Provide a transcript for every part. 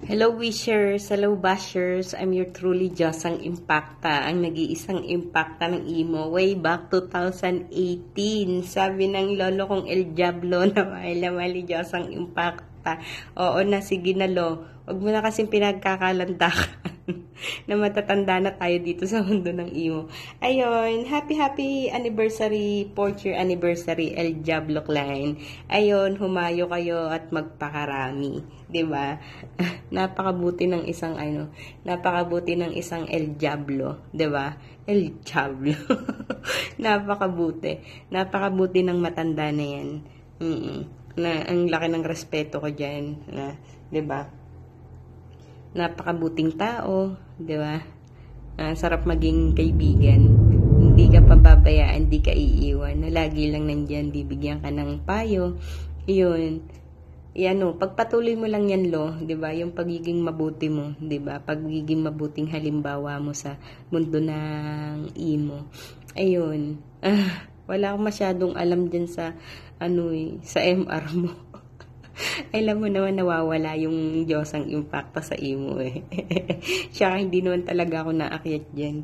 Hello wishers, hello bashers, I'm your truly Josang Impacta, ang nag-iisang impacta ng emo way back 2018. Sabi ng lolo kong El Diablo na mali Josang Impacta. Oo na, sige na lo, huwag mo na kasing pinagkakalandakan na matatanda na tayo dito sa mundo ng emo. Ayun, happy anniversary, 4th year anniversary El Diablo Clan. Ayun, humayo kayo at magpakarami. 'Di ba? Napakabuti ng isang napakabuti ng isang El Diablo, 'di ba? El Diablo. Napakabuti ng matanda na 'yan. Na ang laki ng respeto ko diyan, na 'di ba? Napakabuting tao, 'di ba? Sarap maging kaibigan. Hindi ka pababayaan, hindi ka iiwan. Lagi lang nandiyan, bibigyan ka ng payo. 'Yun. Pagpatuloy mo lang yan, lo, 'di ba? Yung pagiging mabuti mo, 'di ba? Pagiging mabuting halimbawa mo sa mundo ng emo. Ayun. Wala akong masyadong alam diyan sa sa MR mo. Alam mo naman nawawala yung Diyosang impacta sa emo eh. Tsaka hindi naman talaga ako naakyat diyan,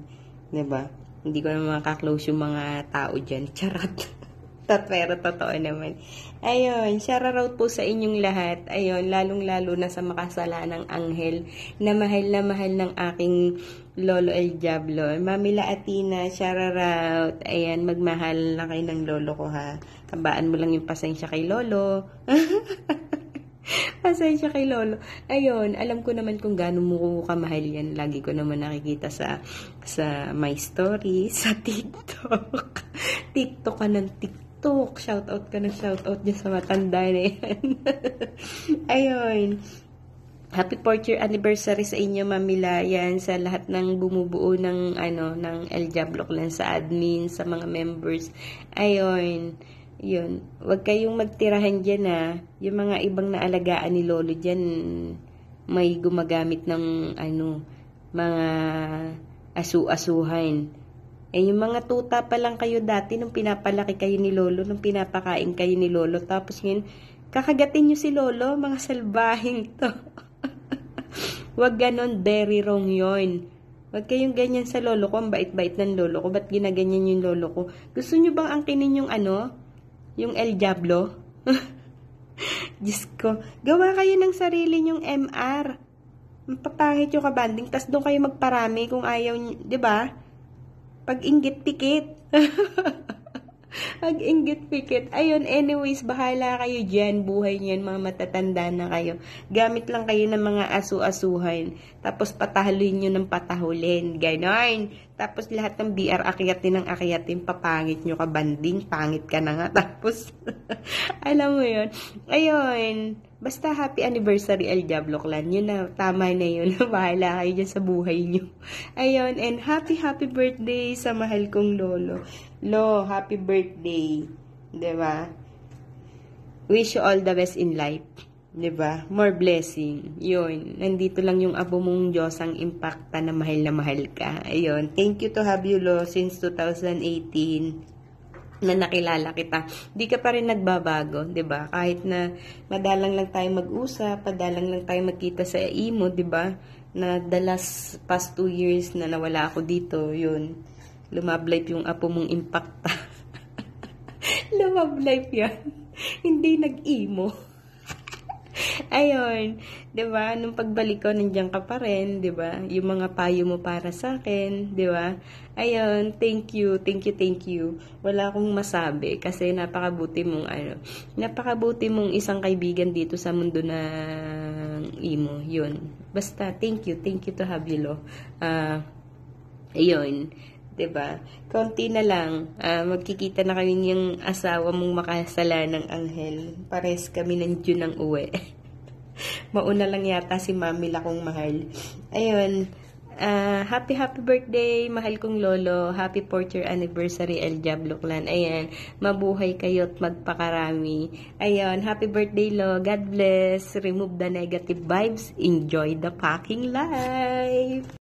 'di ba? Hindi ko naman makaklose yung mga tao diyan. Charot. Pero totoo naman. Ayun, shoutout po sa inyong lahat. Ayun, lalong-lalo na sa makasalanang anghel na mahal ng aking lolo El Diablo. Mamila Atina, shoutout. Ayan, magmahal na kayo ng lolo ko ha. Habaan mo lang yung pasensya kay lolo. Pasensya kay lolo. Ayun, alam ko naman kung gaano mo kamahal yan. Lagi ko naman nakikita sa my story, sa TikTok. TikTok ka ng TikTok. Shoutout ka ng shoutout dyan sa matanda na yan. Ayun. Happy 4th year anniversary sa inyo, Mamila. Yan, sa lahat ng bumubuo ng, ng El Diablo Clan, sa admin, sa mga members. Ayun. Yun. Huwag kayong magtirahan dyan, ha. Yung mga ibang naalagaan ni Lolo dyan, may gumagamit ng, mga asu-asuhan. Yung mga tuta pa lang kayo dati nung pinapalaki kayo ni Lolo, nung pinapakain kayo ni Lolo. Tapos ngayon, kakagatin nyo si Lolo, mga salbahing to. Wag ganon, very wrong yun. Wag kayong ganyan sa Lolo ko, ang bait-bait ng Lolo ko. Ba't ginaganyan yung Lolo ko? Gusto nyo bang angkinin yung yung El Diablo? Diyos ko, gawa kayo ng sarili nyong MR. Mapapangit yung kabanding, tas doon kayo magparami kung ayaw nyo, di ba? Pag-inggit pikit. Pag-inggit pikit. Ayun, anyways, bahala kayo dyan. Buhay niyan, mga matatanda na kayo. Gamit lang kayo ng mga asu-asuhan. Tapos patahalin nyo ng patahulin. Ganon. Tapos lahat ng BR akyatin, papangit nyo ka banding. Pangit ka na nga. Tapos, alam mo yun. Ayun. Basta happy anniversary El Diablo Clan. Yun na, tama na yun. Bahala kayo dyan sa buhay nyo. Ayun, and happy birthday sa mahal kong lolo. Lo, happy birthday. Diba? Wish you all the best in life. Diba? More blessing. Yun. Nandito lang yung abo mong Diyosang impacta na mahal ka. Ayun. Thank you to have you, Lo, since 2018. Na nakilala kita. Di ka pa rin nagbabago, 'di ba? Kahit na madalang lang tayo mag-usap, padalang lang tayo magkita sa emo, 'di ba? Na the past 2 years na nawala ako dito, 'yun. Lumablife yung apo mong impacta. Lumablife 'yan. Hindi nag-emo. Ayun, 'di ba? Nung pagbalik ko nandiyan ka pa rin, 'di ba? Yung mga payo mo para sa akin, 'di ba? Ayun, thank you. Wala akong masabi kasi napakabuti mong isang kaibigan dito sa mundo ng emo. 'Yun. Basta thank you to have you, Lo. Ayun. 'Di ba? Konti na lang, magkikita na kami ng asawa mong makasalanang anghel. Pares kami ng June ng uwi. Mauna lang yata si Mamila kong mahal. Ayun, happy birthday, mahal kong lolo. Happy 4th year anniversary, El Diablo Clan. Ayan, mabuhay kayo at magpakarami. Ayun, happy birthday, lo. God bless. Remove the negative vibes. Enjoy the packing life.